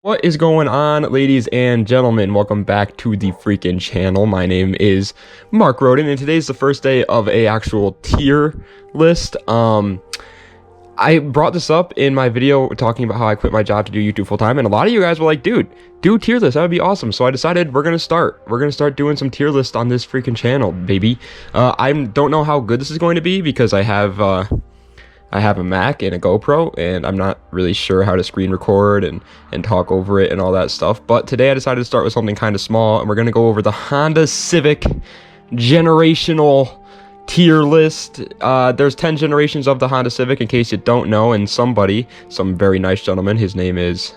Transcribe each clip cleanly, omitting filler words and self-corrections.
What is going on, ladies and gentlemen? Welcome back to the freaking channel. My name is Mark Roden, and today's the first day of a actual tier list. I brought this up in my video talking about how I quit my job to do YouTube full time, and a lot of you guys were like, dude, do tier list, that would be awesome. So I decided we're gonna start doing some tier list on this freaking channel, baby. I don't know how good this is going to be because I have a Mac and a GoPro, and I'm not really sure how to screen record and talk over it and all that stuff. But today I decided to start with something kind of small, and we're going to go over the Honda Civic generational tier list. There's 10 generations of the Honda Civic, in case you don't know, and some very nice gentleman, his name is,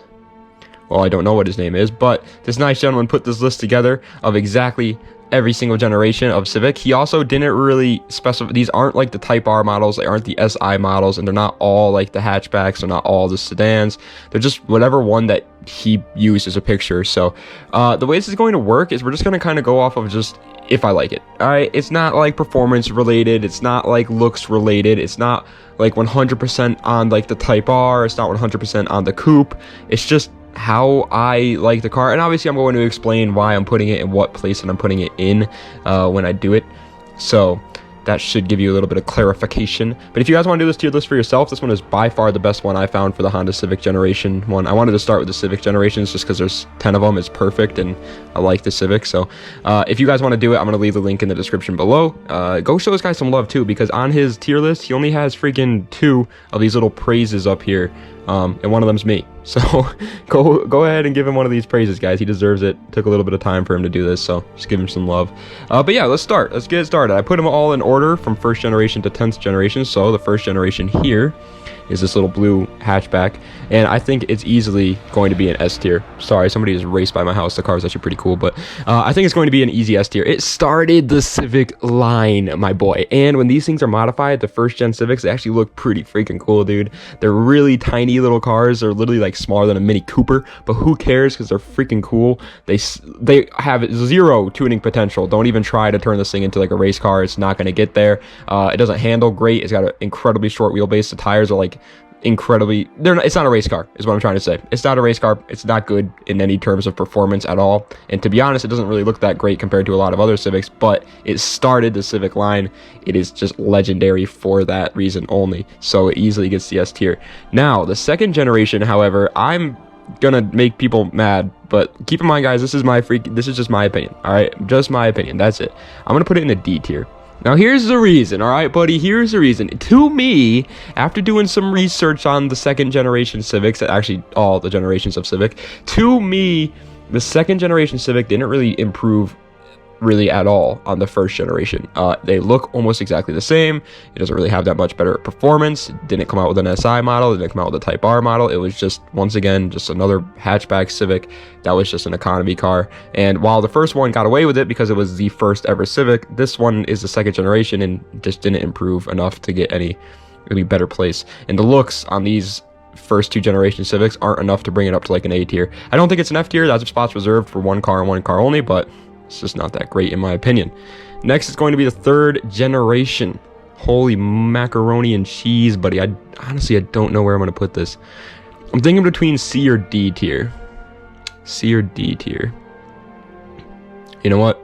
well, I don't know what his name is, but this nice gentleman put this list together of exactly every single generation of Civic. He also didn't really specify, these aren't like the Type R models, they aren't the SI models, and they're not all like the hatchbacks, they're not all the sedans, they're just whatever one that he used as a picture. So the way this is going to work is we're just going to kind of go off of just if I like it. All right, it's not like performance related, it's not like looks related, it's not like 100% on like the Type R, it's not 100% on the coupe, it's just how I like the car. And obviously I'm going to explain why I'm putting it in what place that I'm putting it in when I do it, so that should give you a little bit of clarification. But if you guys want to do this tier list for yourself, this one is by far the best one I found for the Honda Civic generation one. I wanted to start with the Civic generations just because there's 10 of them. It's perfect, and I like the Civic. So if you guys want to do it, I'm going to leave the link in the description below. Go show this guy some love too, because on his tier list he only has freaking 2 of these little praises up here, and one of them's me. So go ahead and give him one of these praises, guys. He deserves it. Took a little bit of time for him to do this, so just give him some love. But yeah, let's get started. I put them all in order from 1st generation to 10th generation. So the 1st generation here is this little blue hatchback, and I think it's easily going to be an S tier. Sorry, somebody just raced by my house. The car is actually pretty cool, but I think it's going to be an easy S tier. It started the Civic line, my boy, and when these things are modified, the 1st gen Civics, they actually look pretty freaking cool, dude. They're really tiny little cars. They're literally like smaller than a Mini Cooper, but who cares, because they're freaking cool. They have 0 tuning potential. Don't even try to turn this thing into like a race car. It's not going to get there. It doesn't handle great. It's got an incredibly short wheelbase. The tires are like incredibly, it's not a race car is what I'm trying to say. It's not a race car. It's not good in any terms of performance at all, and to be honest, it doesn't really look that great compared to a lot of other Civics, but it started the Civic line. It is just legendary for that reason only, so it easily gets the S tier. Now the 2nd generation, however, I'm gonna make people mad, but keep in mind, guys, this is just my opinion. All right, just my opinion, that's it. I'm gonna put it in the D tier. Now, here's the reason, all right, buddy? Here's the reason. To me, after doing some research on the 2nd generation Civics, actually all the generations of Civic, to me, the 2nd generation Civic didn't really improve really at all on the 1st generation. They look almost exactly the same. It doesn't really have that much better performance. It didn't come out with an SI model. It didn't come out with a Type R model. It was just, once again, just another hatchback Civic that was just an economy car. And while the first one got away with it because it was the first ever Civic, this one is the 2nd generation and just didn't improve enough to get any really better place. And the looks on these first 2 generation Civics aren't enough to bring it up to like an A tier. I don't think it's an F tier. That's a spot's reserved for one car and one car only, but it's just not that great in my opinion. Next is going to be the 3rd generation. Holy macaroni and cheese, buddy. Honestly, I don't know where I'm going to put this. I'm thinking between C or D tier. C or D tier. You know what?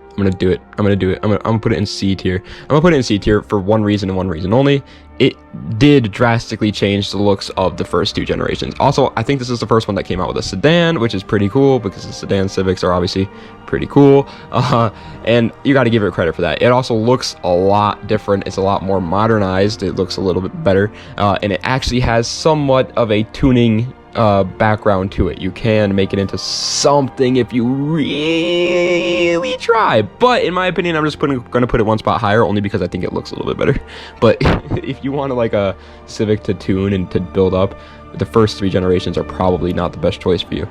I'm going to do it. I'm going to put it in C tier. I'm going to put it in C tier for one reason and one reason only. It did drastically change the looks of the first 2 generations. Also, I think this is the first one that came out with a sedan, which is pretty cool because the sedan Civics are obviously pretty cool. And you got to give it credit for that. It also looks a lot different. It's a lot more modernized. It looks a little bit better. And it actually has somewhat of a tuning background to it. You can make it into something if you really try, but in my opinion, I'm just going to put it one spot higher only because I think it looks a little bit better. But if you want like a Civic to tune and to build up, the first 3 generations are probably not the best choice for you.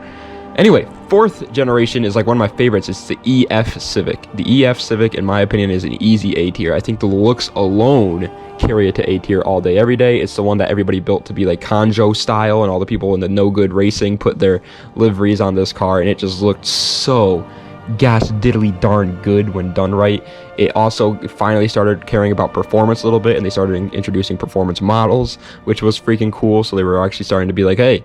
Anyway, 4th generation is like one of my favorites. It's the EF Civic. The EF Civic, in my opinion, is an easy A tier. I think the looks alone carry it to A tier all day, every day. It's the one that everybody built to be like Conjo style, and all the people in the No Good Racing put their liveries on this car, and it just looked so gosh diddly darn good when done right. It also finally started caring about performance a little bit, and they started introducing performance models, which was freaking cool. So they were actually starting to be like, hey,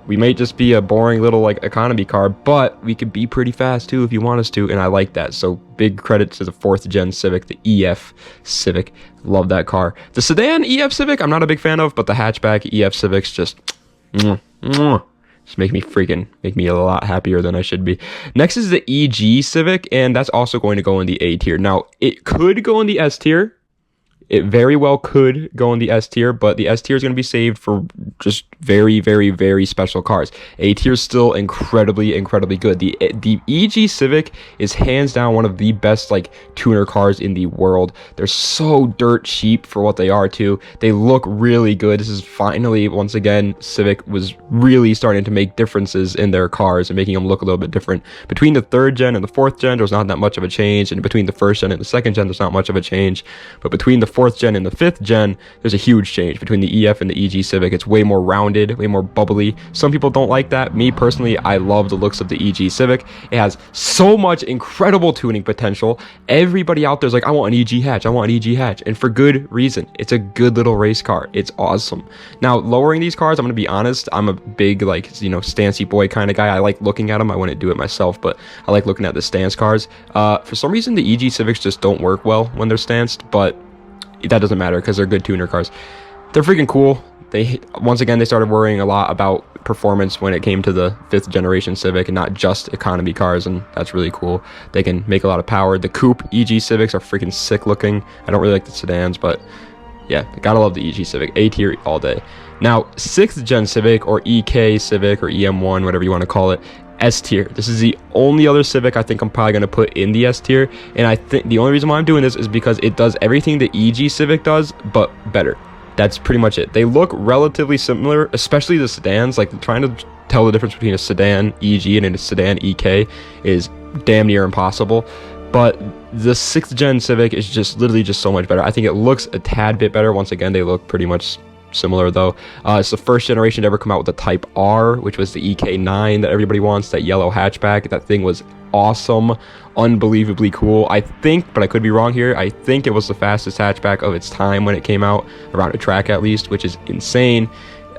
we might just be a boring little like economy car, but we could be pretty fast too if you want us to, and I like that. So big credit to the 4th gen Civic, the EF Civic. Love that car. The sedan EF Civic I'm not a big fan of, but the hatchback EF Civics just make me a lot happier than I should be. Next is the EG Civic, and that's also going to go in the A tier. Now, it could go in the S tier. It very well could go in the S tier, but the S tier is going to be saved for just very, very, very special cars. A tier is still incredibly, incredibly good. The EG Civic is hands down one of the best like tuner cars in the world. They're so dirt cheap for what they are too. They look really good. This is finally, once again, Civic was really starting to make differences in their cars and making them look a little bit different. Between the 3rd gen and the 4th gen, there's not that much of a change, and between the 1st gen and the 2nd gen, there's not much of a change. But between the 4th gen and the 5th gen, there's a huge change. Between the EF and the EG Civic, it's way more rounded, way more bubbly. Some people don't like that. Me personally, I love the looks of the EG Civic. It has so much incredible tuning potential. Everybody out there's like, I want an EG hatch, I want an EG hatch, and for good reason. It's a good little race car. It's awesome. Now, lowering these cars, I'm gonna be honest, I'm a big like, you know, stancy boy kind of guy. I like looking at them. I wouldn't do it myself, but I like looking at the stance cars. For some reason, the EG Civics just don't work well when they're stanced, but that doesn't matter because they're good tuner cars. They're freaking cool. Once again, they started worrying a lot about performance when it came to the 5th generation Civic and not just economy cars, and that's really cool. They can make a lot of power. The coupe EG Civics are freaking sick looking. I don't really like the sedans, but yeah, gotta love the EG Civic. A tier all day. Now, 6th gen Civic, or EK Civic, or EM1, whatever you want to call it, S tier. This is the only other Civic I think I'm probably going to put in the S tier, and I think the only reason why I'm doing this is because it does everything the EG Civic does, but better. That's pretty much it. They look relatively similar, especially the sedans. Like, trying to tell the difference between a sedan EG and a sedan EK is damn near impossible, but the 6th gen Civic is just literally just so much better. I think it looks a tad bit better. Once again, they look pretty much similar though. It's the first generation to ever come out with the Type R, which was the EK9 that everybody wants, that yellow hatchback. That thing was awesome, unbelievably cool. I think, but I could be wrong here, I think it was the fastest hatchback of its time when it came out, around a track at least, which is insane.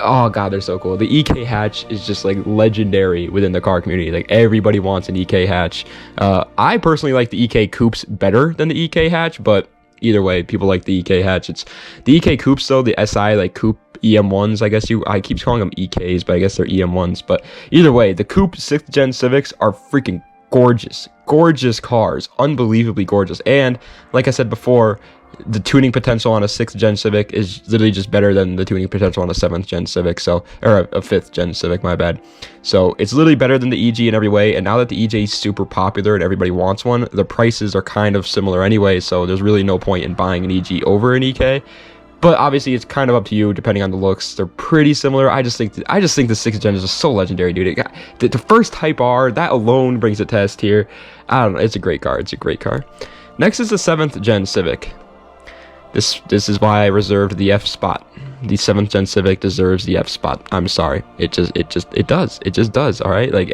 Oh god, they're so cool. The EK hatch is just like legendary within the car community. Like, everybody wants an EK hatch. I personally like the EK coupes better than the EK hatch, but either way, people like the EK hatch. It's the EK coupes though, the SI like coupe EM1s, I keep calling them EKs, but I guess they're EM1s. But either way, the coupe 6th gen Civics are freaking gorgeous cars, unbelievably gorgeous. And like I said before, the tuning potential on a 6th gen Civic is literally just better than the tuning potential on a 7th gen Civic, so, or a 5th gen Civic, my bad. So it's literally better than the EG in every way, and now that the EG is super popular and everybody wants one, the prices are kind of similar anyway, so there's really no point in buying an EG over an EK. But obviously, it's kind of up to you, depending on the looks. They're pretty similar. I just think the 6th gen is just so legendary, dude. The first Type R, that alone brings it to S tier. I don't know. It's a great car. It's a great car. Next is the 7th gen Civic. This is why I reserved the F spot. The 7th gen Civic deserves the F spot. I'm sorry. It just does. All right. Like,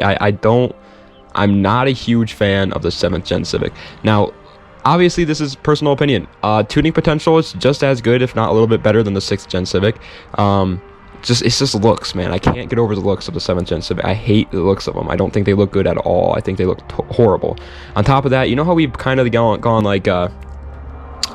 I'm not a huge fan of the 7th gen Civic. Now, obviously, this is personal opinion. Tuning potential is just as good, if not a little bit better, than the 6th gen Civic. It's just looks, man. I can't get over the looks of the 7th gen Civic. I hate the looks of them. I don't think they look good at all. I think they look horrible. On top of that, you know how we've kind of gone like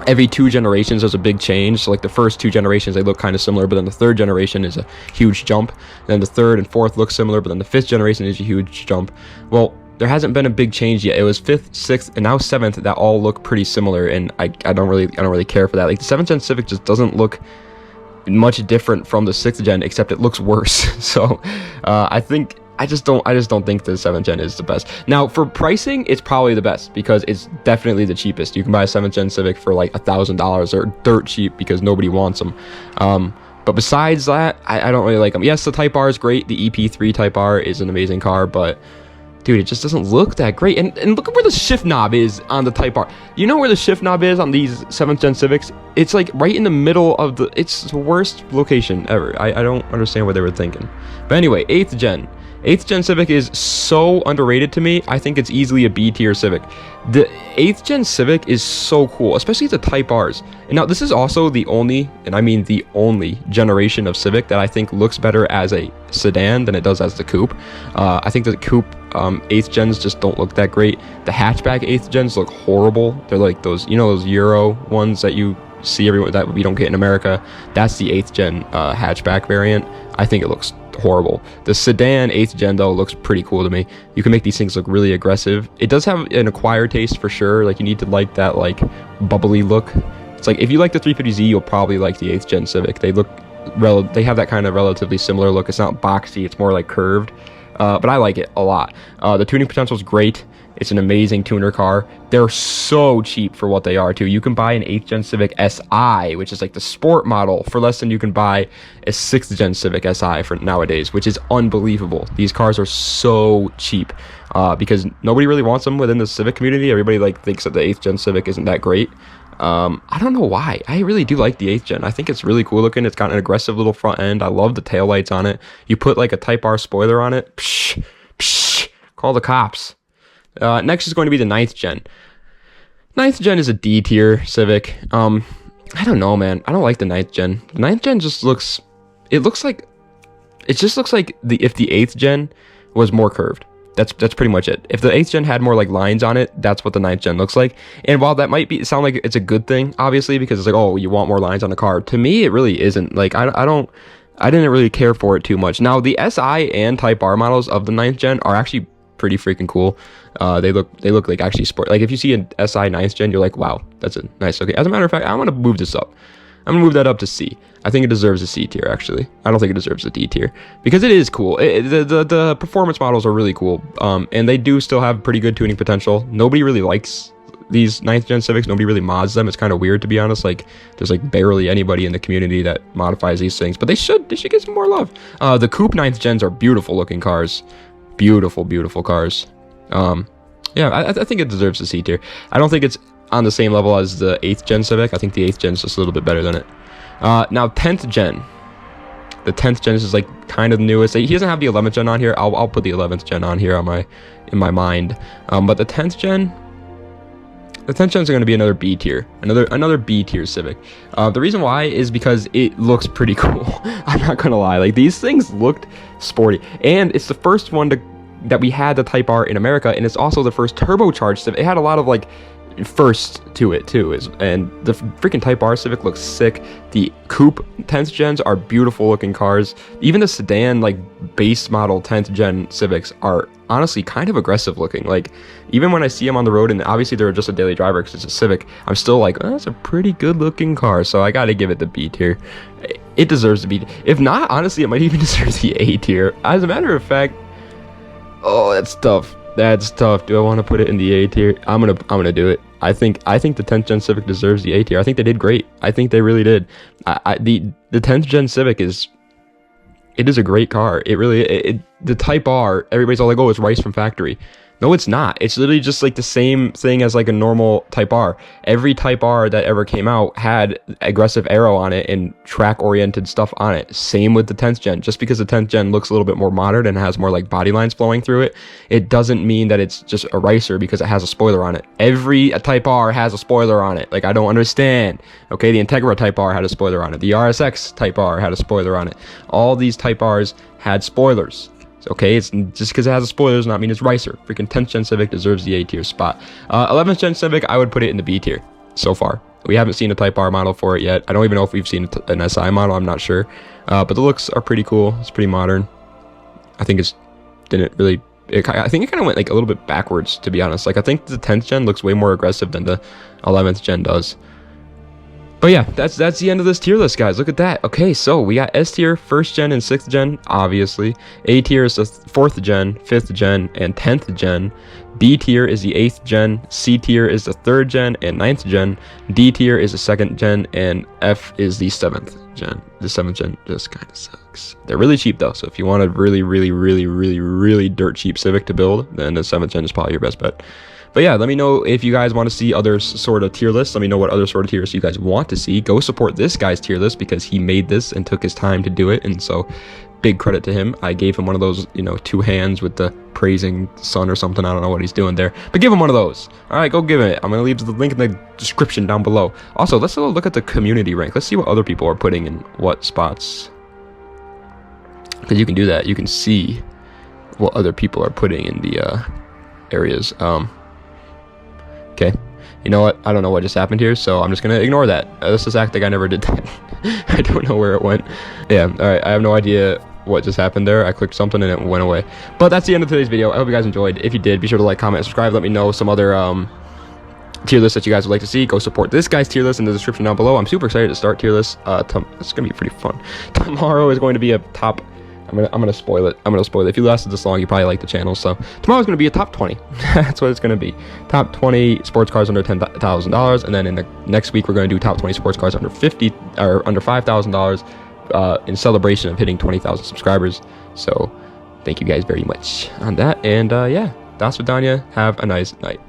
every 2 generations there's a big change. So like the first 2 generations they look kind of similar, but then the 3rd generation is a huge jump. Then the 3rd and 4th look similar, but then the 5th generation is a huge jump. Well, there hasn't been a big change yet. It was 5th, 6th, and now 7th that all look pretty similar, and I don't really care for that. Like, the 7th gen Civic just doesn't look much different from the 6th gen, except it looks worse. So I just don't think the 7th gen is the best. Now, for pricing, it's probably the best because it's definitely the cheapest. You can buy a 7th gen Civic for like $1,000. They're dirt cheap because nobody wants them. But besides that, I don't really like them. Yes, the Type R is great. The EP3 Type R is an amazing car, but dude, it just doesn't look that great. And look at where the shift knob is on the Type R. You know where the shift knob is on these 7th gen Civics? It's like right in the middle of it's the worst location ever. I don't understand what they were thinking. But anyway, 8th gen. 8th gen Civic is so underrated to me. I think it's easily a B tier Civic. The 8th gen Civic is so cool, especially the Type Rs. And now this is also the only, and I mean the only, generation of Civic that I think looks better as a sedan than it does as the coupe. I think the coupe 8th gens just don't look that great. The hatchback 8th gens look horrible. They're like those, you know, those Euro ones that you see everywhere that we don't get in America. That's the 8th gen hatchback variant. I think it looks horrible. The sedan 8th gen though looks pretty cool to me. You can make these things look really aggressive. It does have an acquired taste for sure. Like you need to like that like bubbly look. It's like if you like the 350Z, you'll probably like the 8th gen Civic. They have that kind of relatively similar look. It's not boxy, it's more like curved. But I like it a lot. The tuning potential is great. It's an amazing tuner car. They're so cheap for what they are too. You can buy an 8th gen Civic Si, which is like the sport model, for less than you can buy a 6th gen Civic Si for nowadays, which is unbelievable. These cars are so cheap because nobody really wants them within the Civic community. Everybody like thinks that the 8th gen Civic isn't that great. I don't know why. I really do like the 8th gen. I think it's really cool looking. It's got an aggressive little front end. I love the taillights on it. You put like a Type R spoiler on it. Psh, psh, call the cops. Next is going to be the 9th gen. 9th gen is a D tier Civic. I don't know, man. I don't like the 9th gen. The 9th gen just looks, it just looks like if the 8th gen was more curved. That's pretty much it. If the 8th gen had more like lines on it, that's what the 9th gen looks like. And while that might sound like it's a good thing, obviously, because it's like, oh, you want more lines on the car. To me, it really isn't. Like, I didn't really care for it too much. Now, the SI and Type R models of the 9th gen are actually pretty freaking cool. They look like actually sport. Like if you see an SI 9th gen, you're like, wow, that's a nice. Okay. As a matter of fact, I want to move this up. I'm gonna move that up to C. I think it deserves a C tier actually. I don't think it deserves a D tier because it is cool. The performance models are really cool. And they do still have pretty good tuning potential. Nobody really likes these 9th gen Civics. Nobody really mods them. It's kind of weird to be honest. Like there's like barely anybody in the community that modifies these things, but they should get some more love. The coupe 9th gens are beautiful looking cars. Beautiful cars. Yeah, I think it deserves a C tier. I don't think it's on the same level as the 8th gen Civic. I think the 8th gen is just a little bit better than it. Now 10th gen. The 10th gen is like kind of the newest. He doesn't have the 11th gen on here. I'll put the 11th gen on here in my mind. But the 10th gen is going to be another B tier. Another B tier Civic. The reason why is because it looks pretty cool. I'm not gonna lie. Like these things looked sporty, and it's the first one that we had the Type R in America, and it's also the first turbocharged Civic. It had a lot of like first to it too, and the freaking Type R Civic looks sick. The coupe 10th gens are beautiful looking cars. Even the sedan like base model 10th gen Civics are honestly kind of aggressive looking. Like even when I see them on the road, and obviously they're just a daily driver because it's a Civic, I'm still like, oh, that's a pretty good looking car. So I gotta give it the B tier. It deserves to be. If not, honestly, it might even deserve the A tier. As a matter of fact, oh, that's tough. That's tough. Do I want to put it in the A tier? I'm gonna do it. I think the 10th gen Civic deserves the A tier. I think they did great. I think they really did. The 10th gen Civic is a great car. It really the Type R, everybody's all like, oh, it's rice from factory. No, it's not. It's literally just like the same thing as like a normal Type R. Every Type R that ever came out had aggressive aero on it and track-oriented stuff on it. Same with the 10th gen. Just because the 10th gen looks a little bit more modern and has more like body lines flowing through it, it doesn't mean that it's just a ricer because it has a spoiler on it. Every Type R has a spoiler on it. Like, I don't understand. Okay, the Integra Type R had a spoiler on it. The RSX Type R had a spoiler on it. All these Type Rs had spoilers. Okay, it's just because it has a spoiler does not mean it's ricer. Freaking 10th gen Civic deserves the A tier spot. 11th gen Civic, I would put it in the B tier so far. We haven't seen a Type R model for it yet. I don't even know if we've seen an SI model. I'm not sure. But the looks are pretty cool. It's pretty modern. I think I think it kind of went like a little bit backwards, to be honest. Like I think the 10th gen looks way more aggressive than the 11th gen does. But yeah, that's the end of this tier list, guys. Look at that. Okay, so we got S tier, 1st gen and 6th gen, obviously. A tier is the 4th gen, 5th gen, and 10th gen. B tier is the 8th gen. C tier is the 3rd gen and 9th gen. D tier is the 2nd gen, and F is the 7th gen. The 7th gen just kind of sucks. They're really cheap though, so if you want a really dirt cheap Civic to build, then the 7th gen is probably your best bet. But yeah, let me know if you guys want to see other sort of tier lists. Let me know what other sort of tiers you guys want to see. Go support this guy's tier list because he made this and took his time to do it. And so big credit to him. I gave him one of those, you know, 2 hands with the praising sun or something. I don't know what he's doing there, but give him one of those. All right, go give it. I'm gonna leave the link in the description down below. Also, let's go look at the community rank. Let's see what other people are putting in what spots, because you can do that. You can see what other people are putting in the areas. Okay, you know what? I don't know what just happened here, so I'm just gonna ignore that. Let's just act like I never did that. I don't know where it went. Yeah, all right, I have no idea what just happened there. I clicked something and it went away. But that's the end of today's video. I hope you guys enjoyed. If you did, be sure to like, comment, and subscribe. Let me know some other tier lists that you guys would like to see. Go support this guy's tier list in the description down below. I'm super excited to start tier lists. It's gonna be pretty fun. Tomorrow is going to be a top. I'm gonna spoil it. If you lasted this long, you probably like the channel. So tomorrow's gonna be a top 20. That's what it's gonna be. Top 20 sports cars under $10,000, and then in the next week we're gonna do top 20 sports cars under $5,000 in celebration of hitting 20,000 subscribers. So thank you guys very much on that. And yeah, das vidanya. Have a nice night.